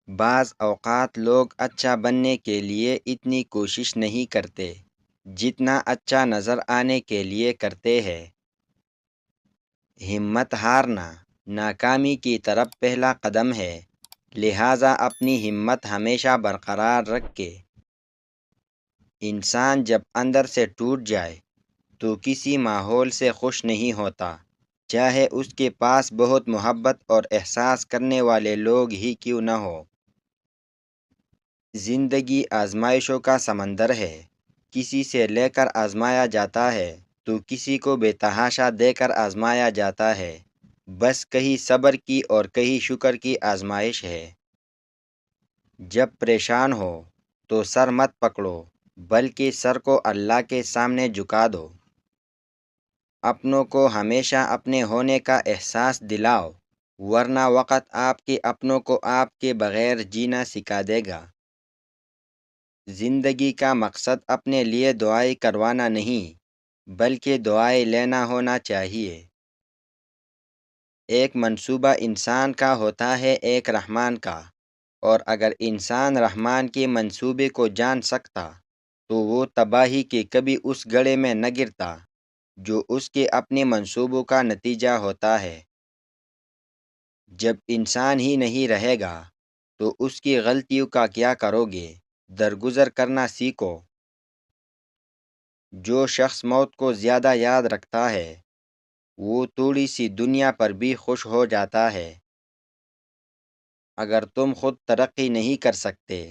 بعض اوقات لوگ اچھا بننے کے لیے اتنی کوشش نہیں کرتے جتنا اچھا نظر آنے کے لیے کرتے ہیں۔ ہمت ہارنا ناکامی کی طرف پہلا قدم ہے، لہٰذا اپنی ہمت ہمیشہ برقرار رکھے۔ انسان جب اندر سے ٹوٹ جائے تو کسی ماحول سے خوش نہیں ہوتا، چاہے اس کے پاس بہت محبت اور احساس کرنے والے لوگ ہی کیوں نہ ہو۔ زندگی آزمائشوں کا سمندر ہے، کسی سے لے کر آزمایا جاتا ہے تو کسی کو بے تحاشا دے کر آزمایا جاتا ہے، بس کہیں صبر کی اور کہیں شکر کی آزمائش ہے۔ جب پریشان ہو تو سر مت پکڑو، بلکہ سر کو اللہ کے سامنے جھکا دو۔ اپنوں کو ہمیشہ اپنے ہونے کا احساس دلاؤ، ورنہ وقت آپ کے اپنوں کو آپ کے بغیر جینا سکھا دے گا۔ زندگی کا مقصد اپنے لیے دعائیں کروانا نہیں، بلکہ دعائیں لینا ہونا چاہیے۔ ایک منصوبہ انسان کا ہوتا ہے ایک رحمان کا، اور اگر انسان رحمان کے منصوبے کو جان سکتا تو وہ تباہی کے کبھی اس گڑھے میں نہ گرتا جو اس کے اپنے منصوبوں کا نتیجہ ہوتا ہے۔ جب انسان ہی نہیں رہے گا تو اس کی غلطیوں کا کیا کرو گے؟ درگزر کرنا سیکھو۔ جو شخص موت کو زیادہ یاد رکھتا ہے وہ تھوڑی سی دنیا پر بھی خوش ہو جاتا ہے۔ اگر تم خود ترقی نہیں کر سکتے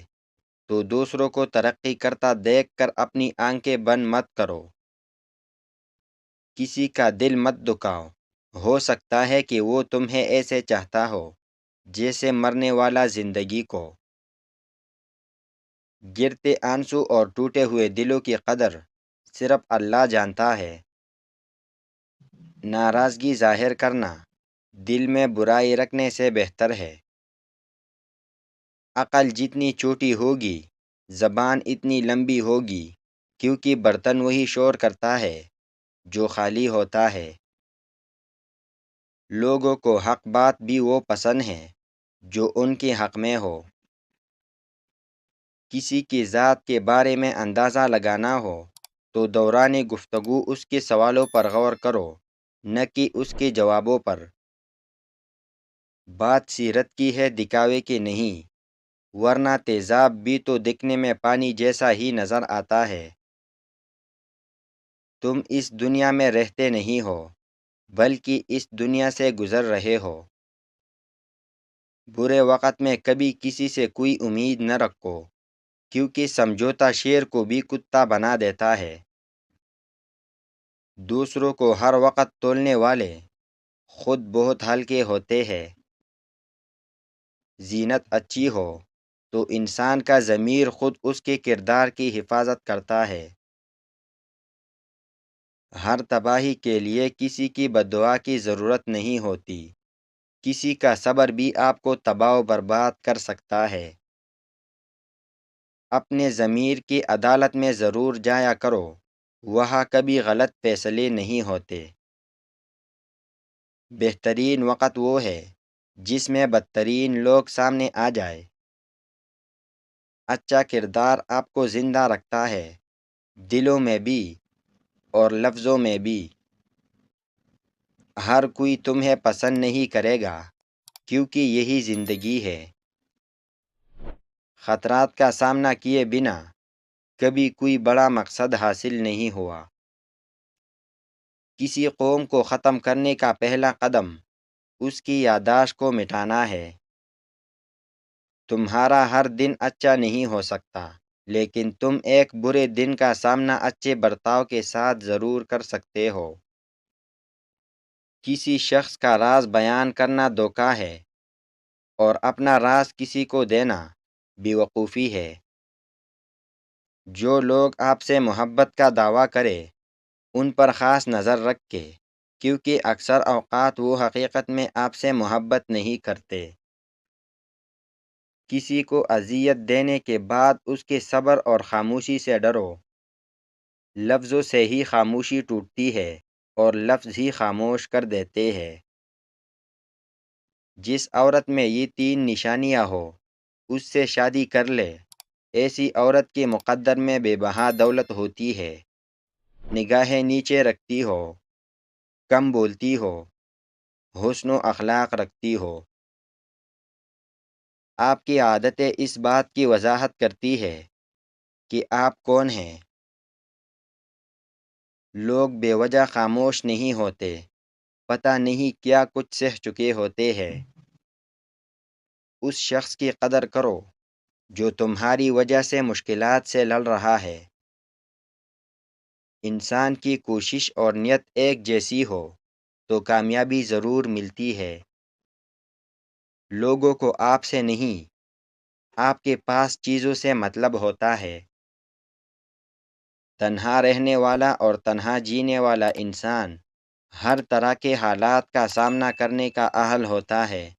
تو دوسروں کو ترقی کرتا دیکھ کر اپنی آنکھیں بند مت کرو۔ کسی کا دل مت دکھاؤ، ہو سکتا ہے کہ وہ تمہیں ایسے چاہتا ہو جیسے مرنے والا زندگی کو۔ گرتے آنسو اور ٹوٹے ہوئے دلوں کی قدر صرف اللہ جانتا ہے۔ ناراضگی ظاہر کرنا دل میں برائی رکھنے سے بہتر ہے۔ عقل جتنی چھوٹی ہوگی زبان اتنی لمبی ہوگی، کیونکہ برتن وہی شور کرتا ہے جو خالی ہوتا ہے۔ لوگوں کو حق بات بھی وہ پسند ہے جو ان کے حق میں ہو۔ کسی کی ذات کے بارے میں اندازہ لگانا ہو تو دوران گفتگو اس کے سوالوں پر غور کرو، نہ کہ اس کے جوابوں پر۔ بات سیرت کی ہے، دکھاوے کی نہیں، ورنہ تیزاب بھی تو دکھنے میں پانی جیسا ہی نظر آتا ہے۔ تم اس دنیا میں رہتے نہیں ہو، بلکہ اس دنیا سے گزر رہے ہو۔ برے وقت میں کبھی کسی سے کوئی امید نہ رکھو، کیونکہ سمجھوتا شیر کو بھی کتا بنا دیتا ہے۔ دوسروں کو ہر وقت تولنے والے خود بہت ہلکے ہوتے ہیں۔ زینت اچھی ہو تو انسان کا ضمیر خود اس کے کردار کی حفاظت کرتا ہے۔ ہر تباہی کے لیے کسی کی بددعا کی ضرورت نہیں ہوتی، کسی کا صبر بھی آپ کو تباہ و برباد کر سکتا ہے۔ اپنے ضمیر کی عدالت میں ضرور جایا کرو، وہاں کبھی غلط فیصلے نہیں ہوتے۔ بہترین وقت وہ ہے جس میں بدترین لوگ سامنے آ جائے۔ اچھا کردار آپ کو زندہ رکھتا ہے، دلوں میں بھی اور لفظوں میں بھی۔ ہر کوئی تمہیں پسند نہیں کرے گا، کیونکہ یہی زندگی ہے۔ خطرات کا سامنا کیے بنا کبھی کوئی بڑا مقصد حاصل نہیں ہوا۔ کسی قوم کو ختم کرنے کا پہلا قدم اس کی یادداشت کو مٹانا ہے۔ تمہارا ہر دن اچھا نہیں ہو سکتا، لیکن تم ایک برے دن کا سامنا اچھے برتاؤ کے ساتھ ضرور کر سکتے ہو۔ کسی شخص کا راز بیان کرنا دھوکہ ہے، اور اپنا راز کسی کو دینا بے وقوفی ہے۔ جو لوگ آپ سے محبت کا دعویٰ کرے ان پر خاص نظر رکھے، کیونکہ اکثر اوقات وہ حقیقت میں آپ سے محبت نہیں کرتے۔ کسی کو اذیت دینے کے بعد اس کے صبر اور خاموشی سے ڈرو۔ لفظوں سے ہی خاموشی ٹوٹتی ہے اور لفظ ہی خاموش کر دیتے ہیں۔ جس عورت میں یہ تین نشانیاں ہو اس سے شادی کر لے۔ ایسی عورت کے مقدر میں بے بہا دولت ہوتی ہے، نگاہیں نیچے رکھتی ہو، کم بولتی ہو، حسن و اخلاق رکھتی ہو۔ آپ کی عادتیں اس بات کی وضاحت کرتی ہے کہ آپ کون ہیں۔ لوگ بے وجہ خاموش نہیں ہوتے، پتہ نہیں کیا کچھ سہ چکے ہوتے ہیں۔ اس شخص کی قدر کرو جو تمہاری وجہ سے مشکلات سے لڑ رہا ہے۔ انسان کی کوشش اور نیت ایک جیسی ہو تو کامیابی ضرور ملتی ہے۔ لوگوں کو آپ سے نہیں، آپ کے پاس چیزوں سے مطلب ہوتا ہے۔ تنہا رہنے والا اور تنہا جینے والا انسان ہر طرح کے حالات کا سامنا کرنے کا اہل ہوتا ہے۔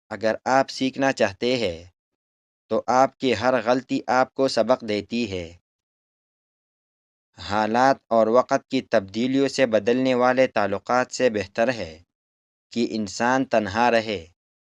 اگر آپ سیکھنا چاہتے ہیں تو آپ کی ہر غلطی آپ کو سبق دیتی ہے۔ حالات اور وقت کی تبدیلیوں سے بدلنے والے تعلقات سے بہتر ہے کہ انسان تنہا رہے